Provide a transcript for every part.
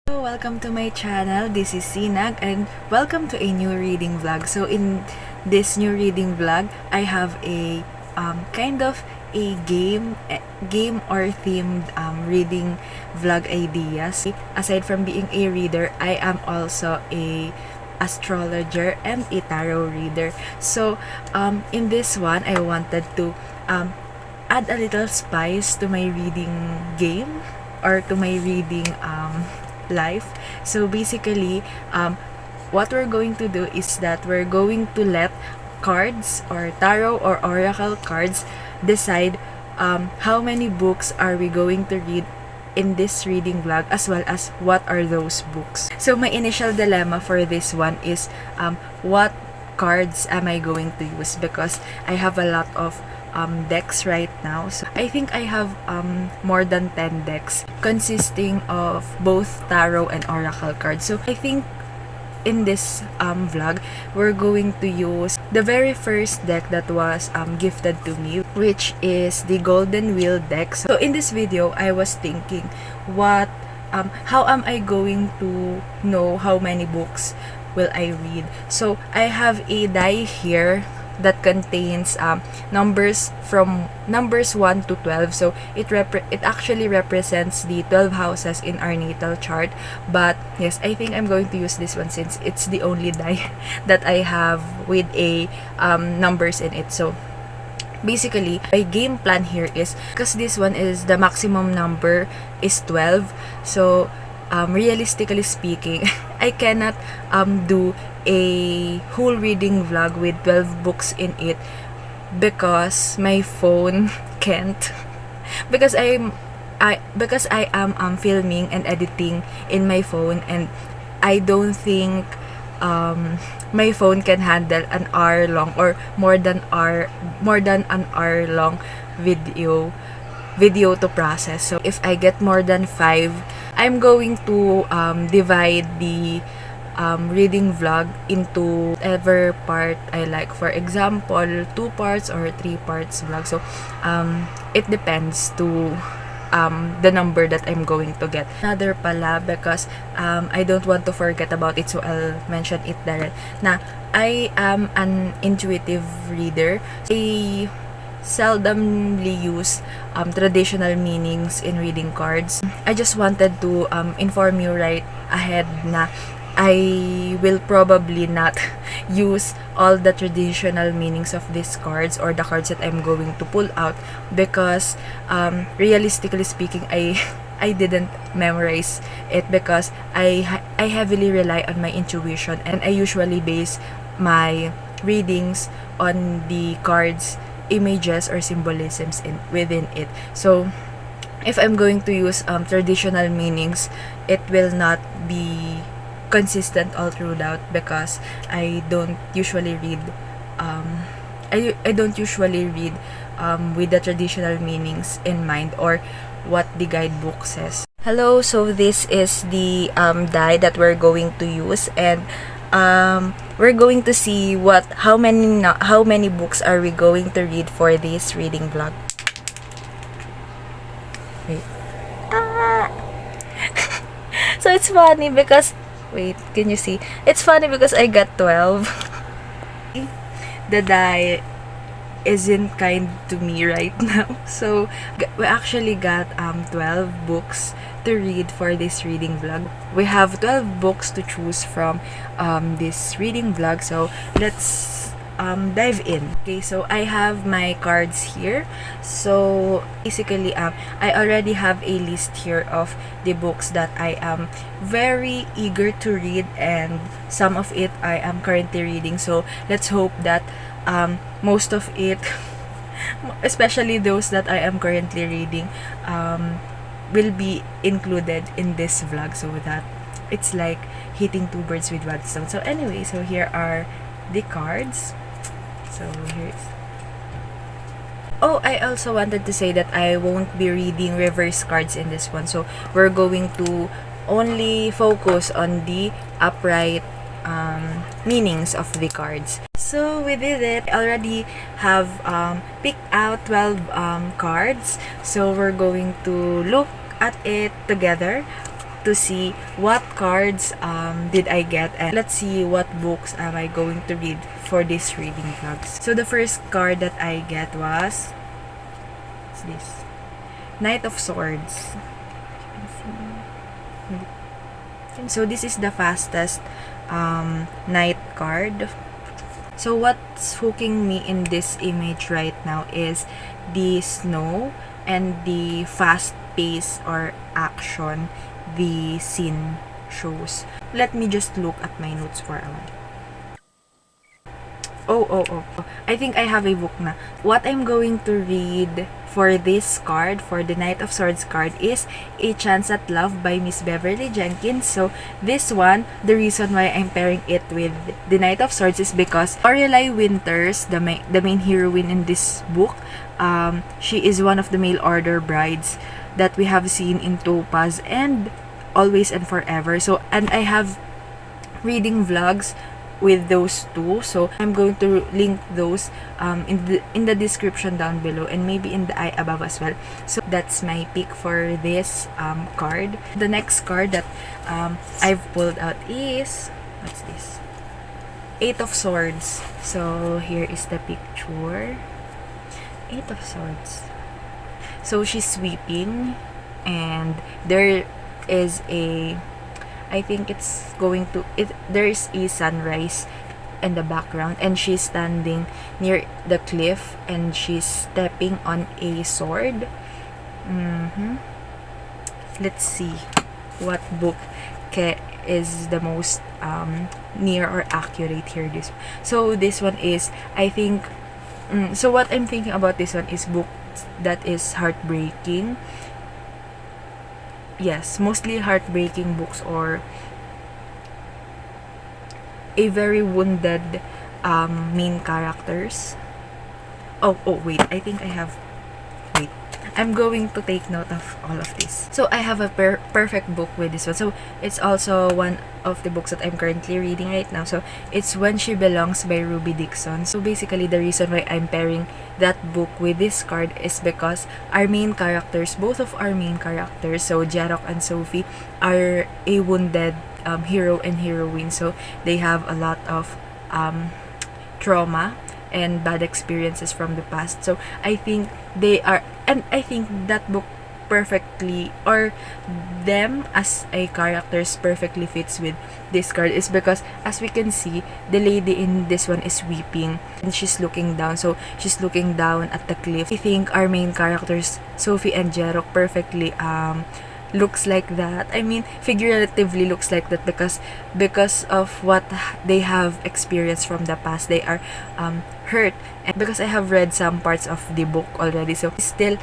Welcome to my channel. This is Sinag and welcome to a new reading vlog. So in this new reading vlog, I have a kind of a game or themed reading vlog ideas. Aside from being a reader, I am also a astrologer and a tarot reader. So in this one, I wanted to add a little spice to my reading game or to my reading life. So basically, what we're going to do is that we're going to let cards or tarot or oracle cards decide how many books are we going to read in this reading vlog, as well as what are those books. So my initial dilemma for this one is what cards am I going to use, because I have a lot of decks right now. So I think I have more than 10 decks consisting of both tarot and oracle cards. So I think in this vlog, we're going to use the very first deck that was gifted to me, which is the Golden Wheel deck. So in this video, I was thinking, how am I going to know how many books will I read? So I have a die here that contains numbers from numbers 1 to 12. So it actually represents the 12 houses in our natal chart. But yes, I think I'm going to use this one since it's the only die that I have with a numbers in it. So basically, my game plan here is, because this one is the maximum number is 12. So realistically speaking, I cannot do a whole reading vlog with 12 books in it because my phone can't. Because I am filming and editing in my phone, and I don't think my phone can handle an hour long or more than an hour long video to process. So if I get more than 5, I'm going to divide the reading vlog into whatever part I like. For example, 2 parts or 3 parts vlog. So it depends to the number that I'm going to get. Another pala, because I don't want to forget about it, so I'll mention it there. Na I am an intuitive reader. I seldomly use traditional meanings in reading cards. I just wanted to inform you right ahead na I will probably not use all the traditional meanings of these cards or the cards that I'm going to pull out, because realistically speaking, I didn't memorize it, because I heavily rely on my intuition, and I usually base my readings on the cards images or symbolisms within it. So if I'm going to use traditional meanings, it will not be consistent all throughout, because I don't usually read I don't usually read with the traditional meanings in mind or what the guidebook says. Hello, so this is the die that we're going to use, and we're going to see how many books are we going to read for this reading vlog. Wait. So it's funny because, wait, can you see? It's funny because I got 12. The die isn't kind to me right now. So we actually got 12 books to read for this reading vlog. We have 12 books to choose from this reading vlog. So let's dive in. Okay, so I have my cards here. So basically, I already have a list here of the books that I am very eager to read, and some of it I am currently reading. So let's hope that most of it, especially those that I am currently reading, will be included in this vlog, so that it's like hitting 2 birds with 1 stone. So anyway, so here are the cards. So here's... Oh, I also wanted to say that I won't be reading reverse cards in this one. So we're going to only focus on the upright meanings of the cards. So we did it. I already have picked out 12 cards. So we're going to look at it together to see what cards did I get, and let's see what books am I going to read for this reading vlogs. So the first card that I get was this Knight of Swords. So this is the fastest knight card. So what's hooking me in this image right now is the snow and the fast pace or action the scene shows. Let me just look at my notes for a while. Oh. I think I have a book na. What I'm going to read for this card, for the Knight of Swords card, is A Chance at Love by Miss Beverly Jenkins. So this one, the reason why I'm pairing it with the Knight of Swords is because Lorelei Winters, the main heroine in this book, she is one of the mail order brides that we have seen in Topaz and Always and Forever. So, and I have reading vlogs with those two, so I'm going to link those in the description down below and maybe in the eye above as well. So that's my pick for this card. The next card that I've pulled out is, what's this? Eight of Swords. So here is the picture. Eight of Swords. So she's sweeping and there is a, I think it's going to, there's a sunrise in the background and she's standing near the cliff and she's stepping on a sword. Let's see what book is the most near or accurate here. So this one is, I think, so what I'm thinking about this one is book that is heartbreaking. Yes, mostly heartbreaking books or a very wounded main characters. Oh wait, I think I have, wait, I'm going to take note of all of this. So I have a perfect book with this one. So it's also one of the books that I'm currently reading right now. So it's When She Belongs by Ruby Dixon. So basically the reason why I'm pairing that book with this card is because our main characters, both of our main characters, so Jarok and Sophie, are a wounded hero and heroine. So they have a lot of trauma and bad experiences from the past. So I think they are, and I think that book perfectly, or them as a characters perfectly fits with this card, is because as we can see, the lady in this one is weeping and she's looking down. So she's looking down at the cliff. I think our main characters, Sophie and Jarok, perfectly looks like that. I mean, figuratively looks like that because of what they have experienced from the past. They are hurt, and because I have read some parts of the book already, so still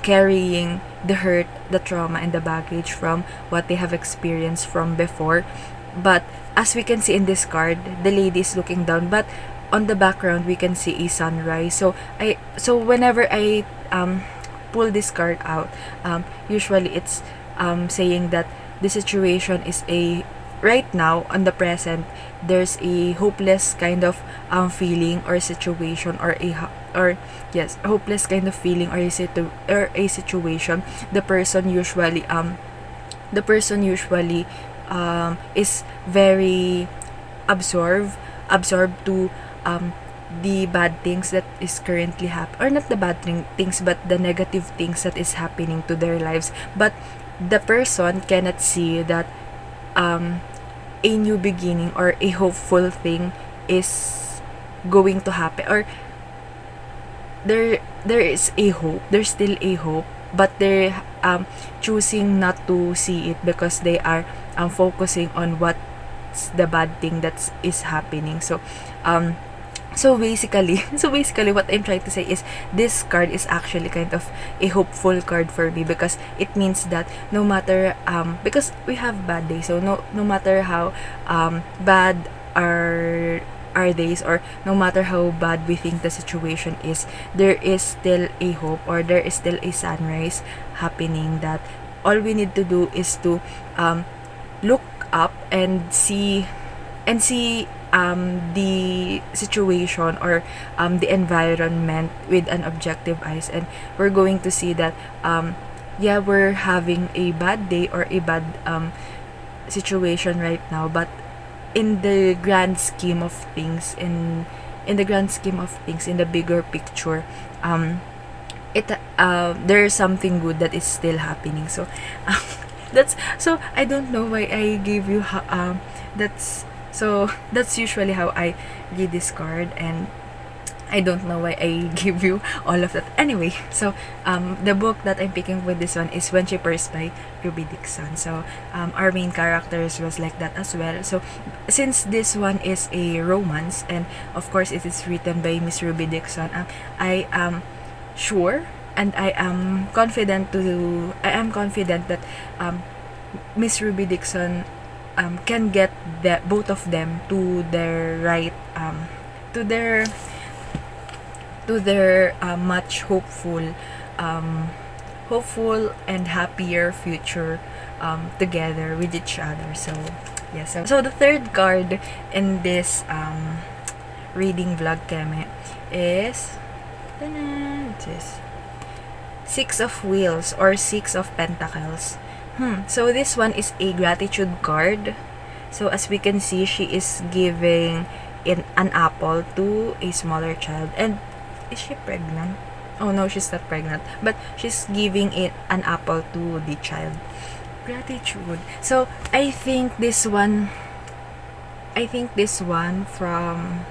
carrying the hurt, the trauma, and the baggage from what they have experienced from before. But as we can see in this card, the lady is looking down, but on the background we can see a sunrise. So whenever I pull this card out, usually it's saying that the situation is a, right now on the present, there's a hopeless kind of feeling or situation, or hopeless kind of feeling or a situation. The person usually is very absorbed to the bad things that is currently happening, or not the bad things, but the negative things that is happening to their lives. But the person cannot see that a new beginning or a hopeful thing is going to happen, or there is a hope, there's still a hope, but they're choosing not to see it because they are focusing on what's the bad thing that is happening. So basically what I'm trying to say is this card is actually kind of a hopeful card for me, because it means that no matter because we have bad days, so no matter how bad our days, or no matter how bad we think the situation is, there is still a hope, or there is still a sunrise happening, that all we need to do is to look up and see the situation or the environment with an objective eyes, and we're going to see that yeah, we're having a bad day or a bad situation right now, but in the grand scheme of things, in the grand scheme of things, in the bigger picture, it there's something good that is still happening. So that's, so I don't know why I gave you that's, so that's usually how I read this card, and I don't know why I give you all of that. Anyway, so the book that I'm picking with this one is When She Purrs by Ruby Dixon. So our main characters was like that as well. So since this one is a romance, and of course it is written by Miss Ruby Dixon, I am sure and I am confident that Miss Ruby Dixon can get both of them to their right to their much hopeful and happier future together with each other. So yes, so the third card in this reading vlog keme is Six of Wheels or Six of Pentacles. So this one is a gratitude card. So as we can see, she is giving an apple to a smaller child. And is she pregnant? Oh no, she's not pregnant, but she's giving it an apple to the child. Gratitude. So I think this one from,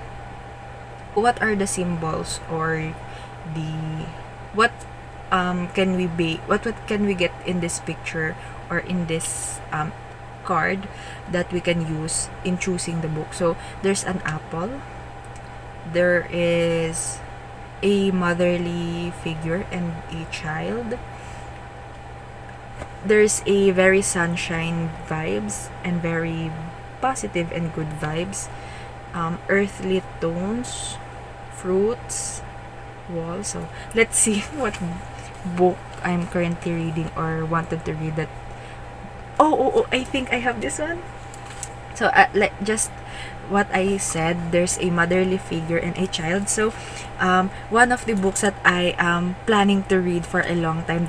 what are the symbols or the what can we get in this picture or in this card that we can use in choosing the book. So there's an apple, there is a motherly figure and a child, there's a very sunshine vibes and very positive and good vibes, earthly tones, fruits, wall. So let's see what book I'm currently reading or wanted to read. That I think I have this one. So like just what I said, there's a motherly figure and a child. So one of the books that I am planning to read for a long time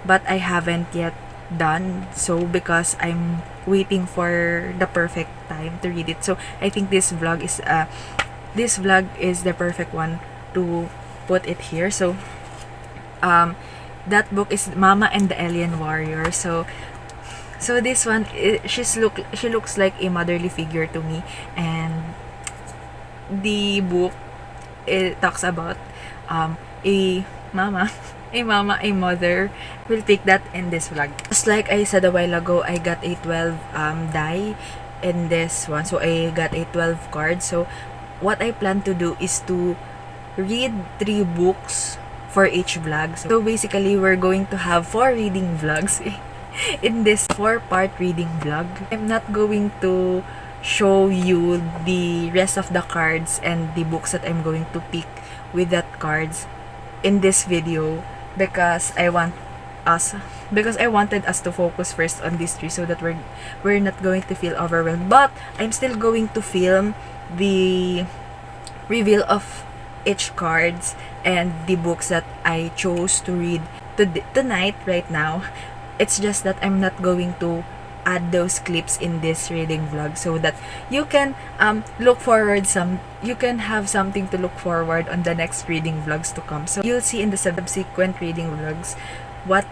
but I haven't yet done so because I'm waiting for the perfect time to read it. So I think this vlog is the perfect one to put it here. So that book is Mama and the Alien Warrior. So this one, she looks like a motherly figure to me, and the book, it talks about a mother. We'll take that in this vlog. Just like I said a while ago, I got a 12 die in this one, so I got a 12 cards. So what I plan to do is to read 3 books for each vlog. So basically, we're going to have 4 reading vlogs in this 4-part reading vlog. I'm not going to show you the rest of the cards and the books that I'm going to pick with that cards in this video because I wanted us to focus first on these 3 so that we're not going to feel overwhelmed. But I'm still going to film the reveal of each cards and the books that I chose to read tonight right now. It's just that I'm not going to add those clips in this reading vlog so that you can you can have something to look forward on the next reading vlogs to come. So you'll see in the subsequent reading vlogs what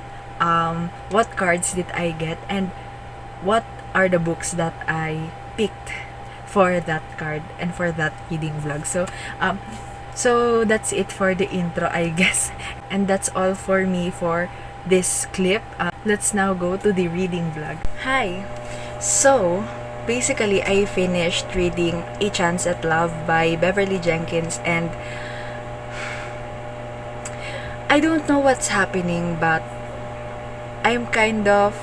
cards did I get and what are the books that I picked for that card and for that reading vlog. So that's it for the intro, I guess, and that's all for me for this clip. Let's now go to the reading vlog. Hi! So, basically, I finished reading A Chance at Love by Beverly Jenkins, and I don't know what's happening, but I'm kind of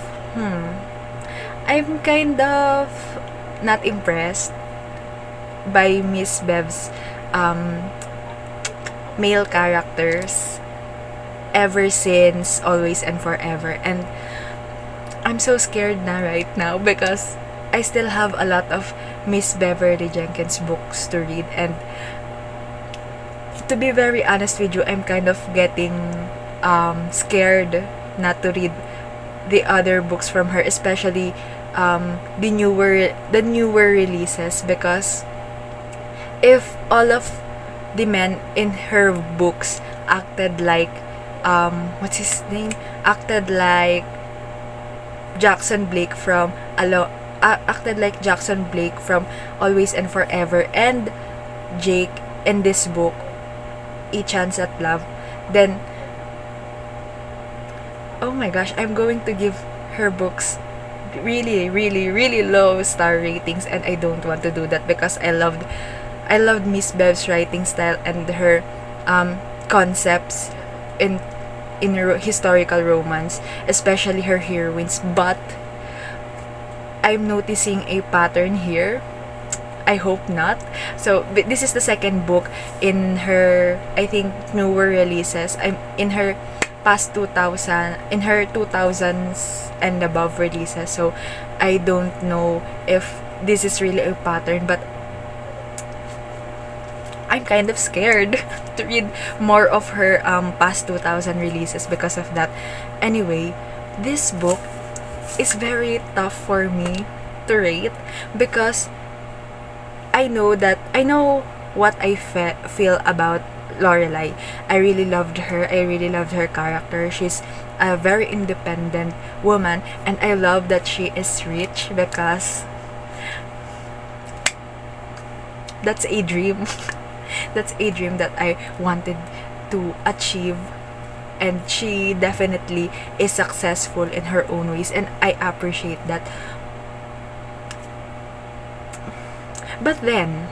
not impressed by Miss Bev's male characters ever since Always and Forever, and I'm so scared na right now because I still have a lot of Miss Beverly Jenkins books to read, and to be very honest with you, I'm kind of getting scared not to read the other books from her, especially the newer releases, because if all of the men in her books acted like what's his name acted like Jackson Blake from Always and Forever, and Jake in this book, A Chance at Love, then oh my gosh, I'm going to give her books really, really, really low star ratings, and I don't want to do that because I loved Miss Bev's writing style and her concepts in historical romance, especially her heroines. But I'm noticing a pattern here. I hope not. So this is the second book in her, I think, newer releases. I'm in her past 2000s and above releases. So I don't know if this is really a pattern, but I'm kind of scared to read more of her past 2000 releases because of that. Anyway, this book is very tough for me to rate because I know what I feel about Lorelai. I really loved her. I really loved her character. She's a very independent woman, and I love that she is rich because that's a dream. That's a dream that I wanted to achieve, and she definitely is successful in her own ways, and I appreciate that. But then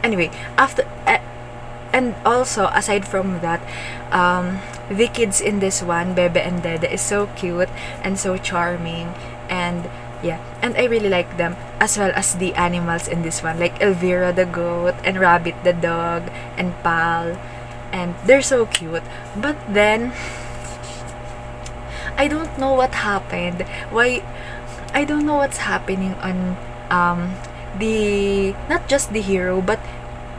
anyway, and also aside from that, the kids in this one, Bebe and Dede, is so cute and so charming, and yeah, and I really like them, as well as the animals in this one, like Elvira the goat and Rabbit the dog and Pal, and they're so cute. But then I don't know what happened. Why? I don't know what's happening on the not just the hero, but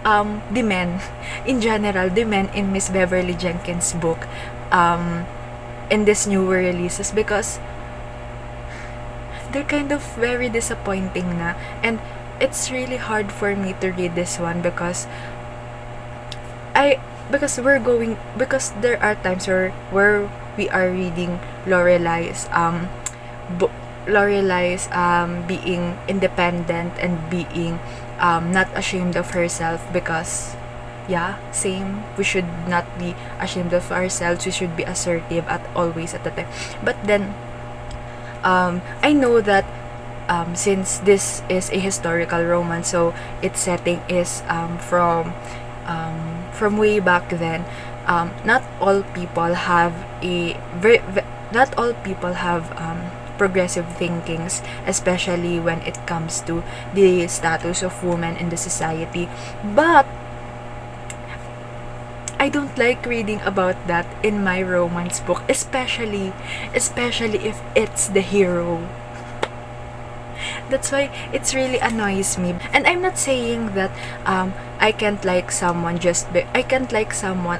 the men in general, the men in Miss Beverly Jenkins' book in this newer releases, because they're kind of very disappointing na, and it's really hard for me to read this one because there are times where we are reading Lorelai's being independent and being not ashamed of herself, because yeah, same, we should not be ashamed of ourselves, we should be assertive at the time. But then I know that since this is a historical romance, so its setting is from way back then. Not all people have progressive thinkings, especially when it comes to the status of women in the society. But I don't like reading about that in my romance book, especially if it's the hero. That's why it's really annoys me. And I'm not saying that I can't like someone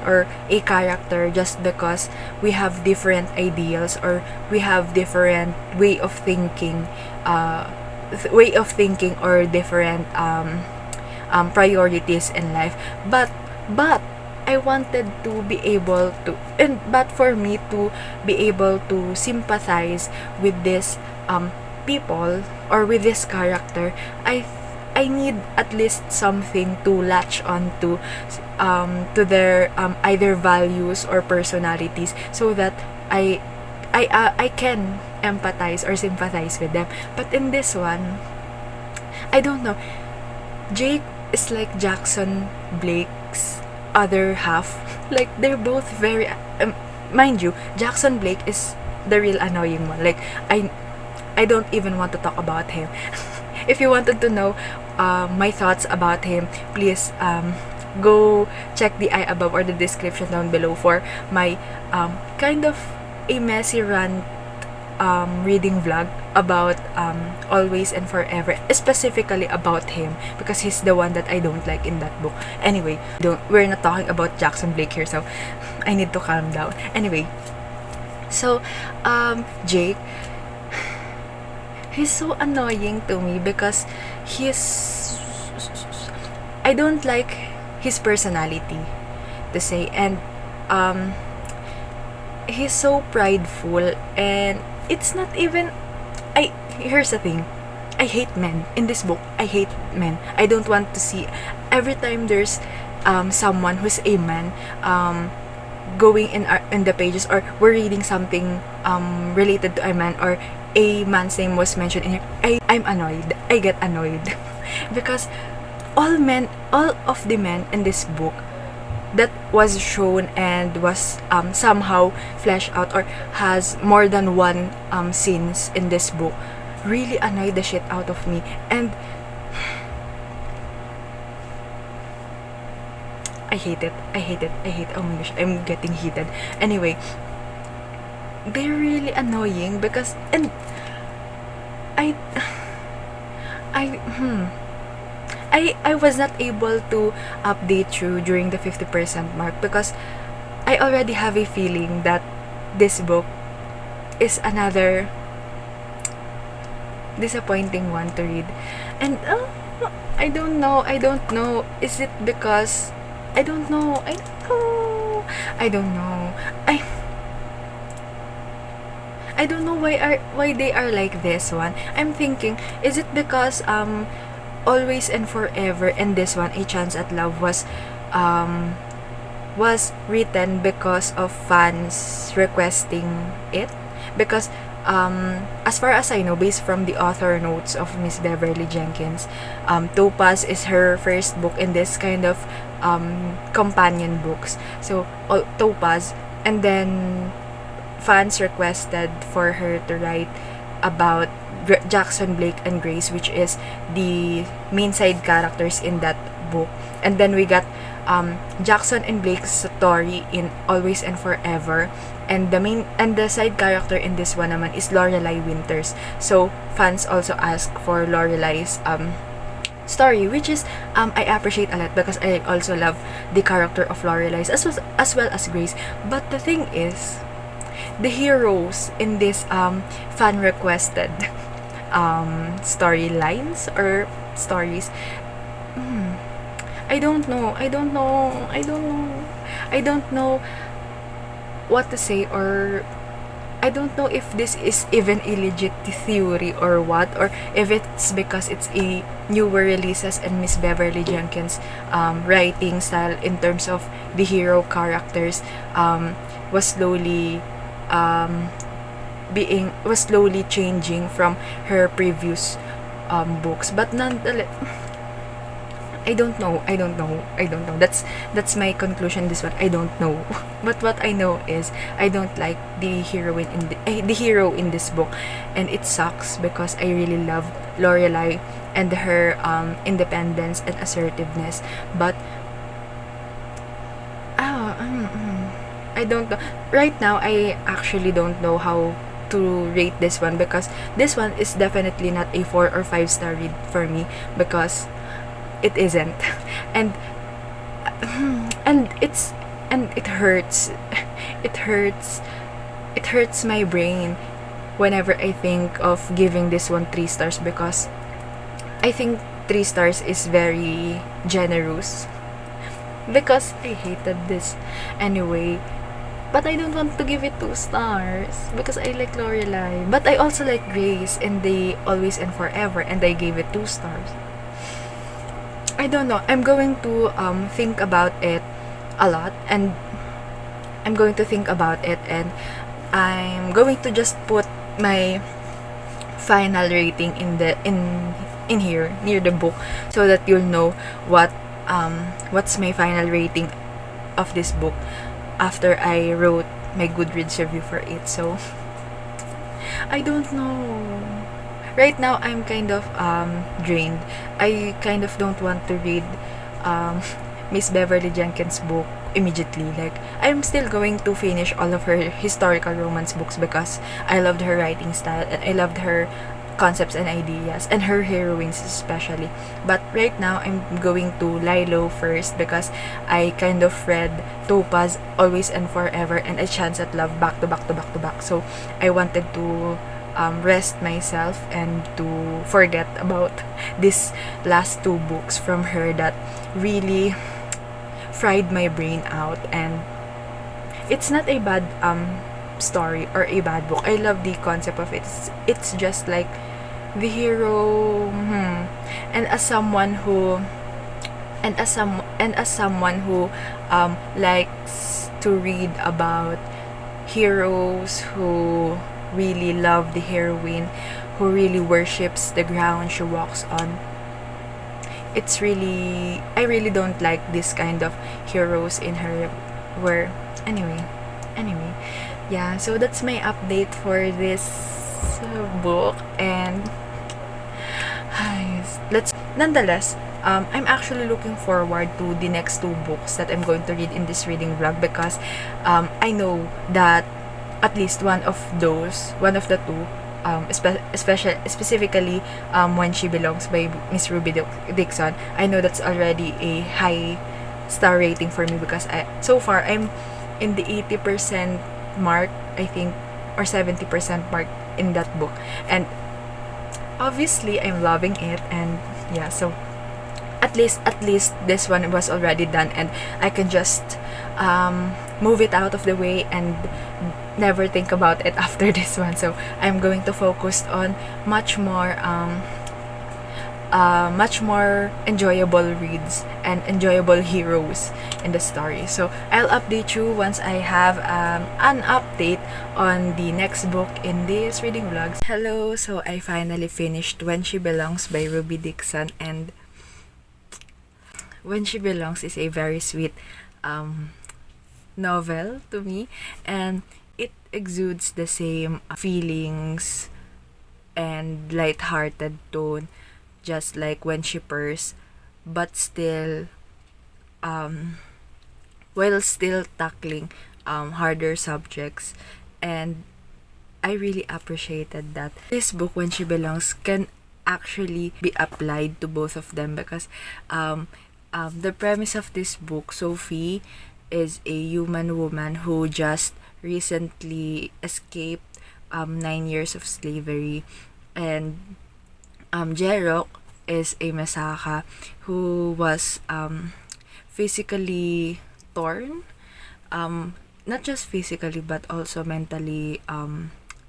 or a character just because we have different ideals or we have different way of thinking or different priorities in life. But I wanted to be able to, but for me to be able to sympathize with this people or with this character, I need at least something to latch on to their either values or personalities, so that I can empathize or sympathize with them. But in this one, I don't know. Jake is like Jackson Blake's other half. Like, they're both very mind you, Jackson Blake is the real annoying one. Like, I don't even want to talk about him. If you wanted to know my thoughts about him, please go check the eye above or the description down below for my kind of a messy rant reading vlog about Always and Forever, specifically about him, because he's the one that I don't like in that book. Anyway, we're not talking about Jackson Blake here, so I need to calm down. Anyway, so Jake, he's so annoying to me because I don't like his personality, to say, and he's so prideful, and it's not even, here's the thing, I hate men in this book. I hate men. I don't want to see, every time there's someone who's a man going in the pages, or we're reading something related to a man, or a man's name was mentioned in here, I'm annoyed. I get annoyed because all of the men in this book that was shown and was somehow fleshed out, or has more than one scenes in this book, really annoyed the shit out of me. And I hate it. Oh my gosh, I'm getting heated. Anyway, they're really annoying because, and I was not able to update you during the 50% mark because I already have a feeling that this book is another disappointing one to read. And I don't know. Is it because I don't know. I don't know why they are like this one. I'm thinking, is it because Always and Forever and this one, A Chance at Love, was written because of fans requesting it? Because as far as I know, based from the author notes of Miss Beverly Jenkins, Topaz is her first book in this kind of companion books. So Topaz, and then fans requested for her to write about Jackson Blake and Grace, which is the main side characters in that book. And then we got Jackson and Blake's story in Always and Forever, and the side character in this one naman is Lorelai Winters. So fans also ask for Lorelai's story, which is I appreciate a lot because I also love the character of Lorelai as well as Grace. But the thing is, the heroes in this fan requested storylines or stories, I don't know what to say, or I don't know if this is even a legit theory or what, or if it's because it's a newer releases and Miss Beverly Jenkins writing style in terms of the hero characters was slowly changing from her previous books. But nonetheless, I don't know. That's my conclusion. This one, I don't know. But what I know is I don't like the hero in this book, and it sucks because I really love Lorelai and her independence and assertiveness. But I don't know. Right now, I actually don't know how to rate this one, because this one is definitely not a 4 or 5 star read for me, because it isn't. And it hurts. It hurts my brain whenever I think of giving this one 3 stars, because I think 3 stars is very generous, because I hated this anyway. But I don't want to give it 2 stars because I like Lorelai. But I also like Grace in the Always and Forever, and I gave it 2 stars. I don't know. I'm going to think about it a lot, and I'm going to just put my final rating in here near the book, so that you'll know what's my final rating of this book after I wrote my Goodreads review for it. So I don't know. Right now, I'm kind of drained. I kind of don't want to read Miss Beverly Jenkins' book immediately. Like, I'm still going to finish all of her historical romance books because I loved her writing style and I loved her concepts and ideas and her heroines especially. But right now I'm going to lie low first because I kind of read Topaz, Always and Forever, and A Chance at Love back to back to back to back. So I wanted to rest myself and to forget about these last two books from her that really fried my brain out. And it's not a bad story or a bad book. I love the concept of it. It's just like the hero, and as someone who likes to read about heroes who really love the heroine, who really worships the ground she walks on. I really don't like this kind of heroes in her where anyway, yeah, so that's my update for this book. And nonetheless, I'm actually looking forward to the next two books that I'm going to read in this reading vlog because I know that at least one of the two, specifically When She Belongs by Miss Ruby Dixon, I know that's already a high star rating for me because so far I'm in the 80% mark, I think, or 70% mark in that book, and obviously I'm loving it. And yeah, so at least this one was already done and I can just move it out of the way and never think about it after this one. So I'm going to focus on much more enjoyable reads and enjoyable heroes in the story. So I'll update you once I have an update on the next book in this reading vlogs. Hello, so I finally finished When She Belongs by Ruby Dixon, and When She Belongs is a very sweet novel to me, and it exudes the same feelings and light-hearted tone just like When She Purrs, but still while still tackling harder subjects. And I really appreciated that this book, When She Belongs, can actually be applied to both of them because the premise of this book, Sophie is a human woman who just recently escaped 9 years of slavery, and Jerok is a Masaka who was physically torn, not just physically but also mentally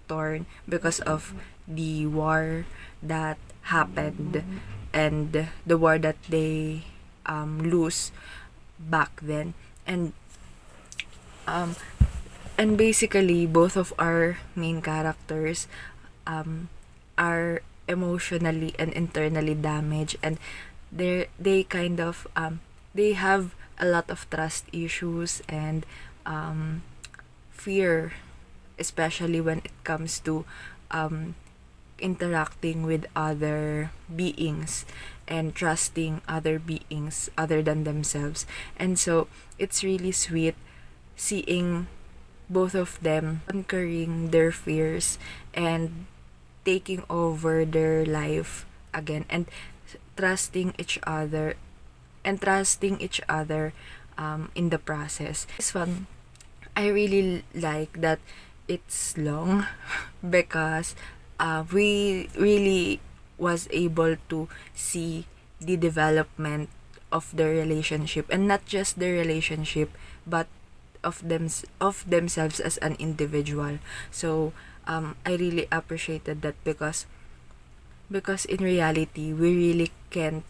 torn because of the war that happened and the war that they lose back then. And basically both of our main characters are emotionally and internally damaged, and they kind of they have a lot of trust issues and fear, especially when it comes to interacting with other beings and trusting other beings other than themselves. And so it's really sweet seeing both of them conquering their fears and taking over their life again, and trusting each other in the process. This one I really like that it's long because we really was able to see the development of the relationship, and not just the relationship but of themselves as an individual. So I really appreciated that because in reality we really can't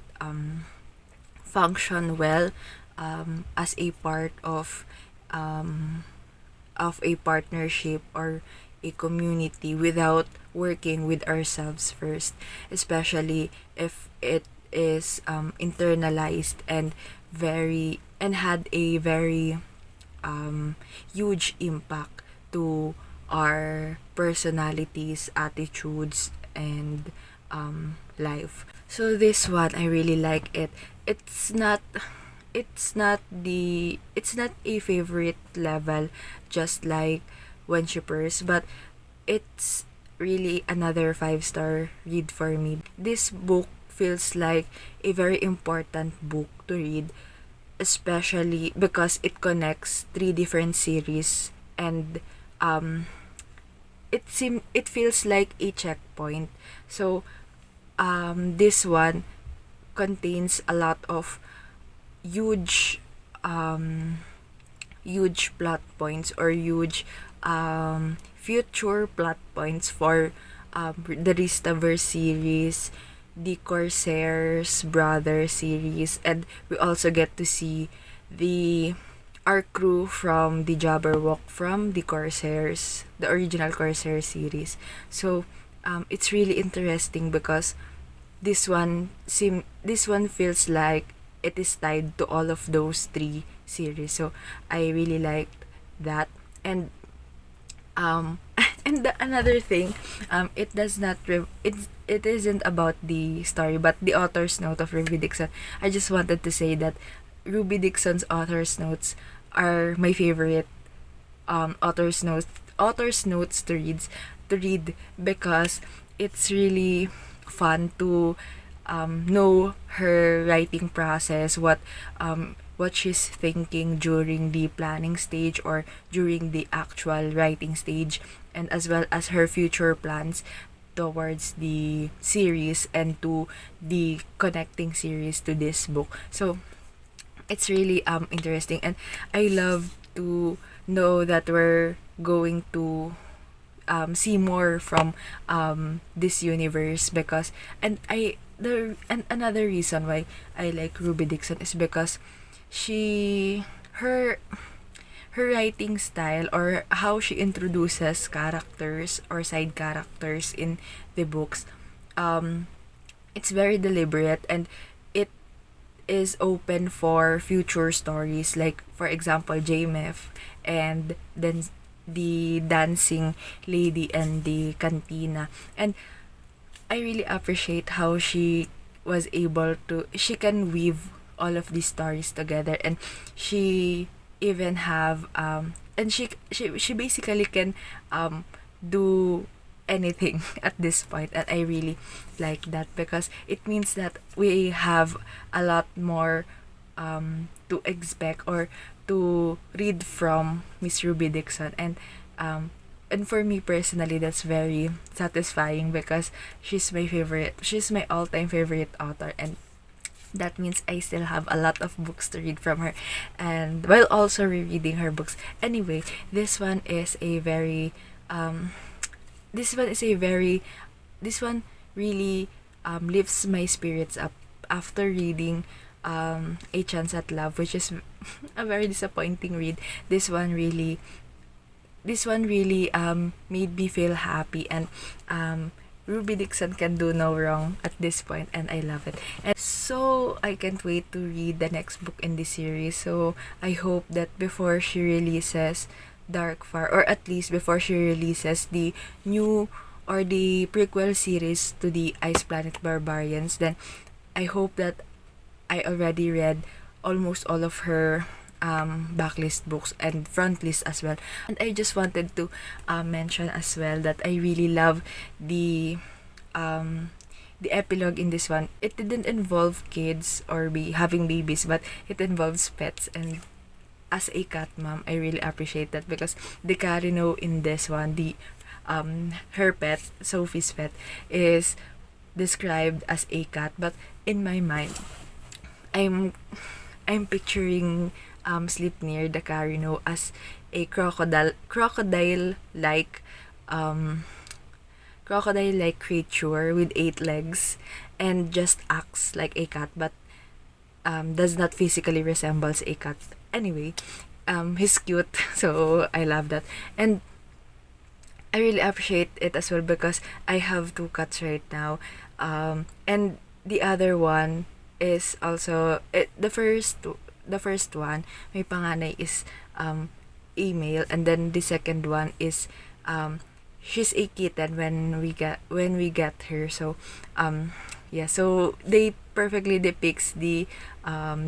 function well as a part of a partnership or a community without working with ourselves first, especially if it is internalized and had a very huge impact to our personalities, attitudes, and life. So this one, I really like it. It's not it's not a favorite level, just like when she Purrs, but it's really another 5-star read for me. This book feels like a very important book to read, especially because it connects 3 different series, and it feels like a checkpoint. So this one contains a lot of huge huge plot points, or huge future plot points for the Risdaverse series, the Corsairs brother series, and we also get to see the our crew from the Jabberwock from the Corsairs, the original Corsair series. So it's really interesting because this one feels like it is tied to all of those 3 series. So I really liked that. And another thing, it does not it isn't about the story, but the author's note of Ruby Dixon. I just wanted to say that Ruby Dixon's author's notes are my favorite author's notes to read, because it's really fun to know her writing process, what she's thinking during the planning stage or during the actual writing stage, and as well as her future plans towards the series and to the connecting series to this book. So it's really interesting, and I love to know that we're going to see more from this universe, because and another reason why I like Ruby Dixon is because she her writing style, or how she introduces characters or side characters in the books, it's very deliberate, and it is open for future stories, like for example JMF, and then the dancing lady and the cantina. And I really appreciate how she she can weave all of these stories together, and she even have and she basically can do anything at this point. And I really like that, because it means that we have a lot more to expect or to read from Miss Ruby Dixon. And for me personally, that's very satisfying, because she's my all-time favorite author, and that means I still have a lot of books to read from her, and while also rereading her books. Anyway, this one is a very this one really lifts my spirits up after reading A Chance at Love, which is a very disappointing read. This one really made me feel happy, and Ruby Dixon can do no wrong at this point, and I love it. And so I can't wait to read the next book in this series. So I hope that before she releases Darkfire, or at least before she releases the new or the prequel series to the Ice Planet Barbarians, then I hope that I already read almost all of her backlist books and front list as well. And I just wanted to mention as well that I really love the epilogue in this one. It didn't involve kids or having babies, but it involves pets. And as a cat mom, I really appreciate that, because the Carino in this one, the her pet, Sophie's pet, is described as a cat, but in my mind, I'm picturing Sleipnir the Carino as a crocodile like creature with 8 legs, and just acts like a cat, but does not physically resembles a cat. Anyway, he's cute, so I love that. And I really appreciate it as well, because I have 2 cats right now. And the other one is also the first one, may panganay is a male, and then the second one is she's a kitten when we get her. So yeah, so they perfectly depicts the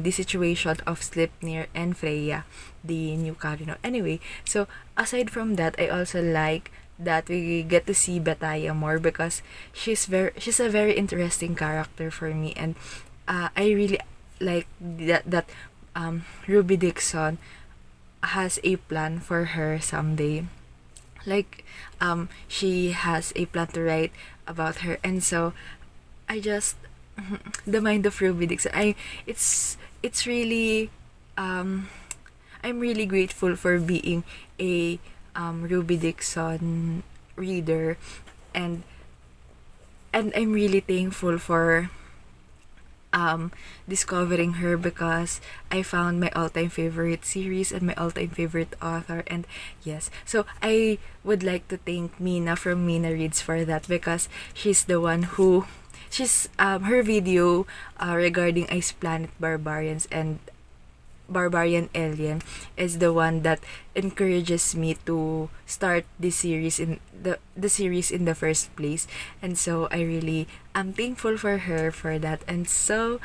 situation of Sleipnir and Freya, the new Carino. Anyway, so aside from that, I also like that we get to see Betaya more because she's a very interesting character for me, and I really like that Ruby Dixon has a plan for her someday. Like she has a plan to write about her, and so I just the mind of Ruby Dixon. It's really I'm really grateful for being a Ruby Dixon reader, and I'm really thankful for discovering her because I found my all-time favorite series and my all-time favorite author. And yes, so I would like to thank Mina from Mina Reads for that, because she's the one who her video regarding Ice Planet Barbarians and Barbarian Alien is the one that encourages me to start this series in the series in the first place. And so I really am thankful for her for that. And so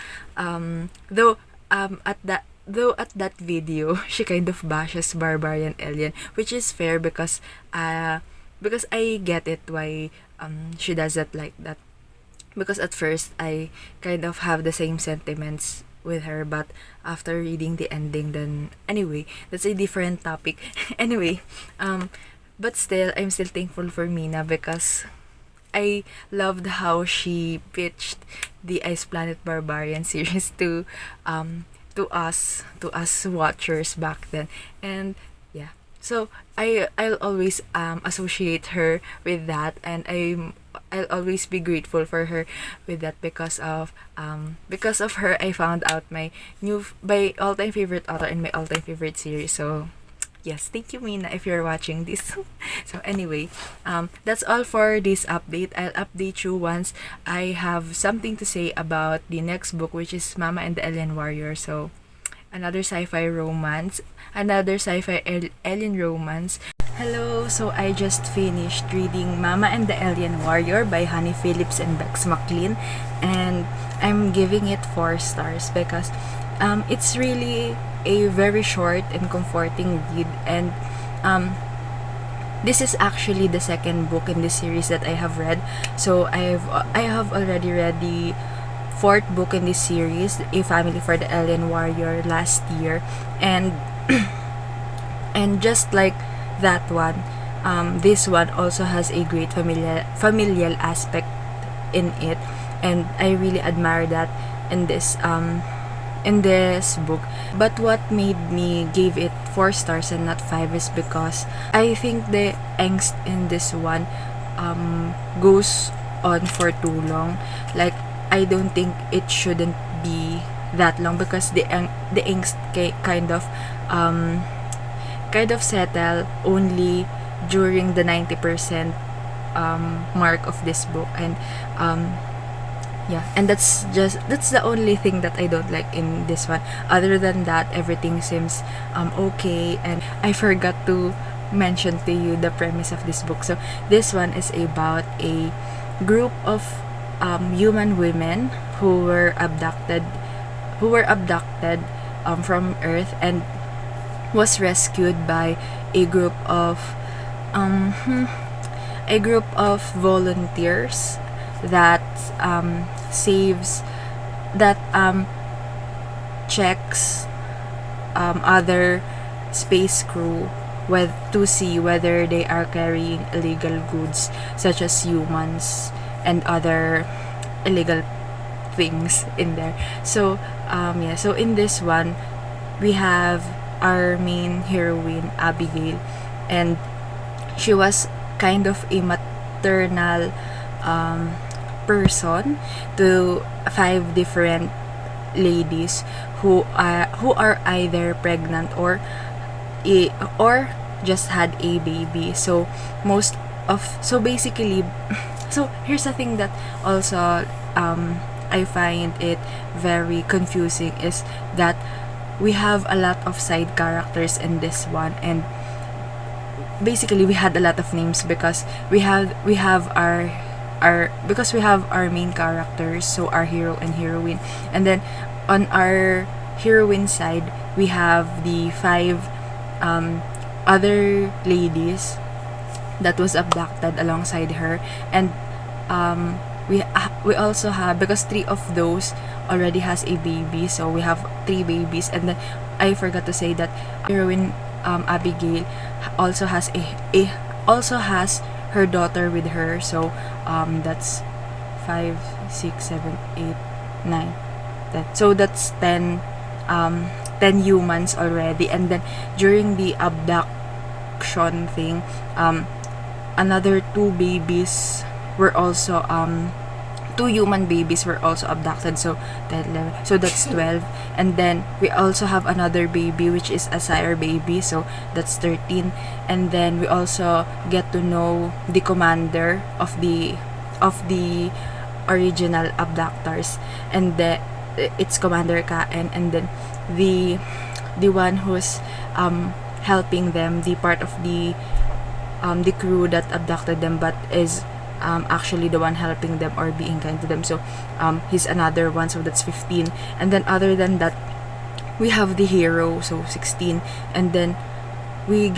though at that video she kind of bashes Barbarian Alien, which is fair because I get it why she does it like that, because at first I kind of have the same sentiments with her, but after reading the ending, then anyway, that's a different topic. Anyway, but still I'm still thankful for Mina because I loved how she pitched the Ice Planet Barbarian series to us watchers back then. And yeah, so I'll always associate her with that, and I'll always be grateful for her with that because of her I found out my all-time favorite author and my all-time favorite series. So yes, thank you, Mina, if you're watching this. So anyway, that's all for this update. I'll update you once I have something to say about the next book, which is Mama and the Alien Warrior. So another sci-fi romance, another sci-fi alien romance. Hello, so I just finished reading Mama and the Alien Warrior by Honey Phillips and Bex McLynn, and I'm giving it 4 stars because it's really a very short and comforting read. And this is actually the second book in this series that I have read. So I have already read the 4th book in this series, A Family for the Alien Warrior, last year, and and just like that one, this one also has a great familial aspect in it, and I really admire that in this book. But what made me give it 4 stars and not 5 is because I think the angst in this one goes on for too long. Like, I don't think it shouldn't be that long because the angst kind of settle only during the 90% mark of this book. And yeah, and that's the only thing that I don't like in this one. Other than that, everything seems okay. And I forgot to mention to you the premise of this book. So this one is about a group of human women who were abducted from Earth and was rescued by a group of volunteers that checks other space crew to see whether they are carrying illegal goods such as humans and other illegal things in there. So so in this one we have our main heroine, Abigail, and she was kind of a maternal person to 5 different ladies who are either pregnant or just had a baby. So basically, so here's the thing that also I find it very confusing is that we have a lot of side characters in this one, and basically we had a lot of names because we have our because we have our main characters, so our hero and heroine, and then on our heroine side we have the 5 other ladies that was abducted alongside her, and we also have, because 3 of those already has a baby, so we have 3 babies, and then I forgot to say that heroine Abigail also has also has her daughter with her, so that's 5, 6, 7, 8, 9. So that's 10 humans already, and then during the abduction thing, another 2 babies were also 2 human babies were also abducted, so 10, 11, so that's 12, and then we also have another baby which is a sire baby, so that's 13, and then we also get to know the commander of the original abductors, and it's Commander Kaen, and then the one who's helping them, the part of the crew that abducted them but is actually the one helping them or being kind to them, so he's another one, so that's 15, and then other than that we have the hero, so 16, and then we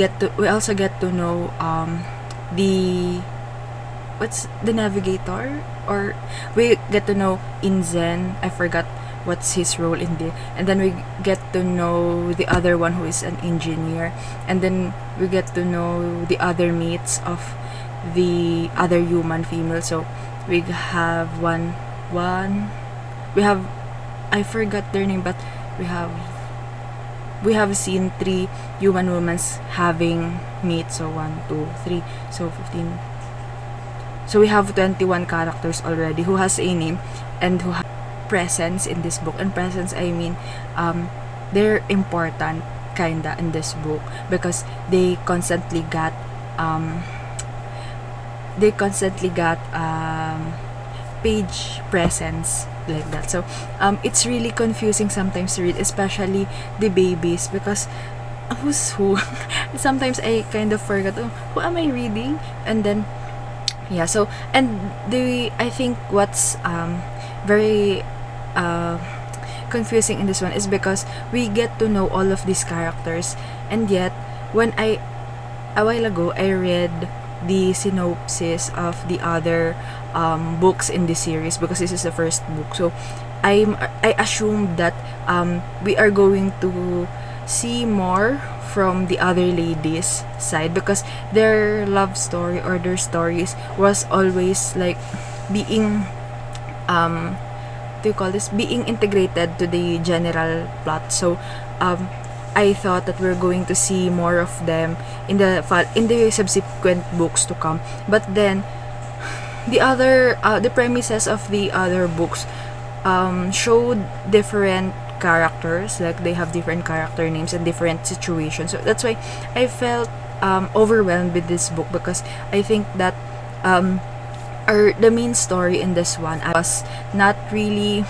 also get to know the navigator, or we get to know Inzen, I forgot what's his role in the, and then we get to know the other one who is an engineer, and then we get to know the other mates of the other human female, so we have we have, I forgot their name, but we have seen 3 human women having mates, so 1, 2, 3, so 15, so we have 21 characters already who has a name and who have presence in this book, and presence I mean they're important kinda in this book because they constantly got page presence like that, so it's really confusing sometimes to read, especially the babies, because who's who sometimes I kind of forgot, who am I reading, and then yeah, so and I think what's very confusing in this one is because we get to know all of these characters, and yet when a while ago I read the synopsis of the other books in this series, because this is the first book, so I assumed that we are going to see more from the other ladies' side, because their love story or their stories was always like being being integrated to the general plot, so I thought that we're going to see more of them in the subsequent books to come, but then the premises of the other books showed different characters, like they have different character names and different situations, so that's why I felt overwhelmed with this book, because I think that the main story in this one was not really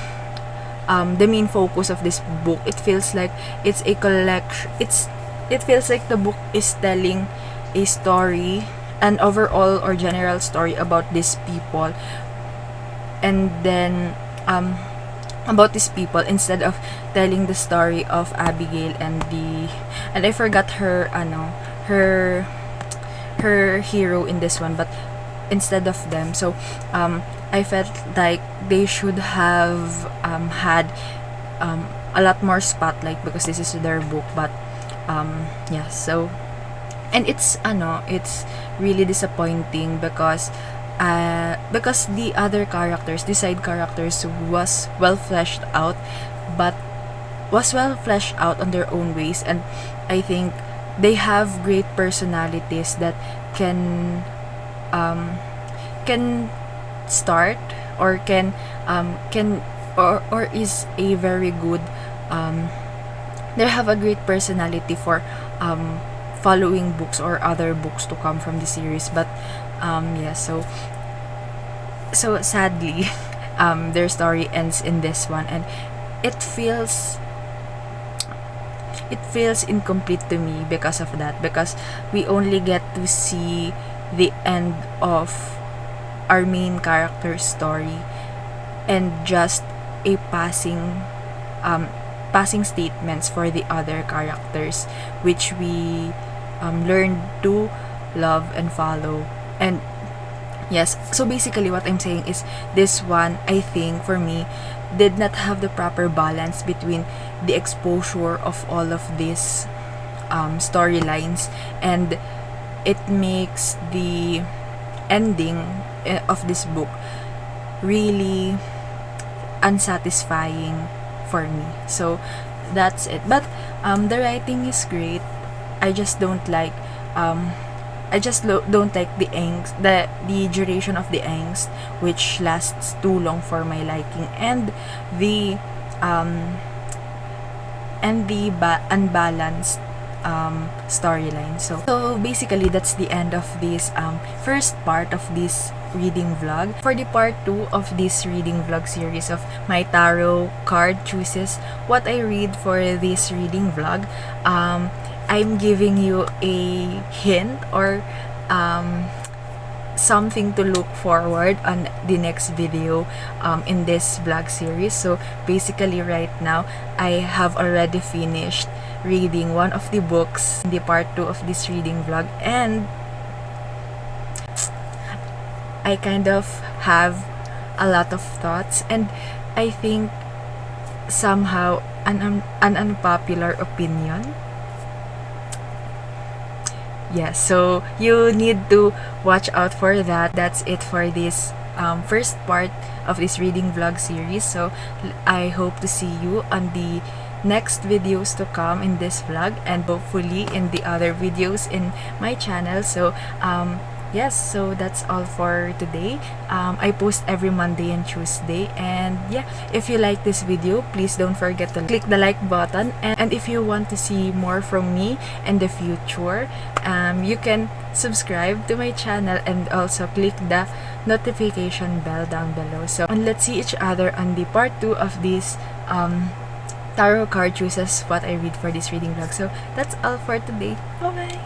the main focus of this book. It feels like it's a collection, it feels like the book is telling a story, an overall or general story about these people, and then about these people, instead of telling the story of Abigail and I forgot her her hero in this one, but instead of them, so I felt like they should have had a lot more spotlight, because this is their book, but yeah, so and it's really disappointing because the other characters, the side characters, was well fleshed out on their own ways, and I think they have great personalities that can start or can or is a very good they have a great personality for following books or other books to come from the series, but yeah, so sadly their story ends in this one, and it feels incomplete to me because of that, because we only get to see the end of our main character's story and just a passing statements for the other characters, which we learn to love and follow. And yes, so basically what I'm saying is this one, I think for me, did not have the proper balance between the exposure of all of these storylines, and it makes the ending of this book really unsatisfying for me. So that's it. But the writing is great. I just don't like don't like the angst, the duration of the angst, which lasts too long for my liking, and the unbalanced storyline. So basically that's the end of this first part of this reading vlog. For the part 2 of this reading vlog series of my tarot card choices, what I read for this reading vlog, I'm giving you a hint or something to look forward on the next video in this vlog series. So basically right now I have already finished reading one of the books in the part 2 of this reading vlog, and I kind of have a lot of thoughts, and I think somehow an unpopular opinion. Yes, so you need to watch out for that. That's it for this first part of this reading vlog series. So I hope to see you on the next videos to come in this vlog, and hopefully in the other videos in my channel. So yes, so that's all for today. I post every Monday and Tuesday, and yeah, if you like this video, please don't forget to click the like button, and if you want to see more from me in the future, you can subscribe to my channel and also click the notification bell down below. So, and let's see each other on the part 2 of this tarot card choices, what I read for this reading vlog. So that's all for today. Bye bye.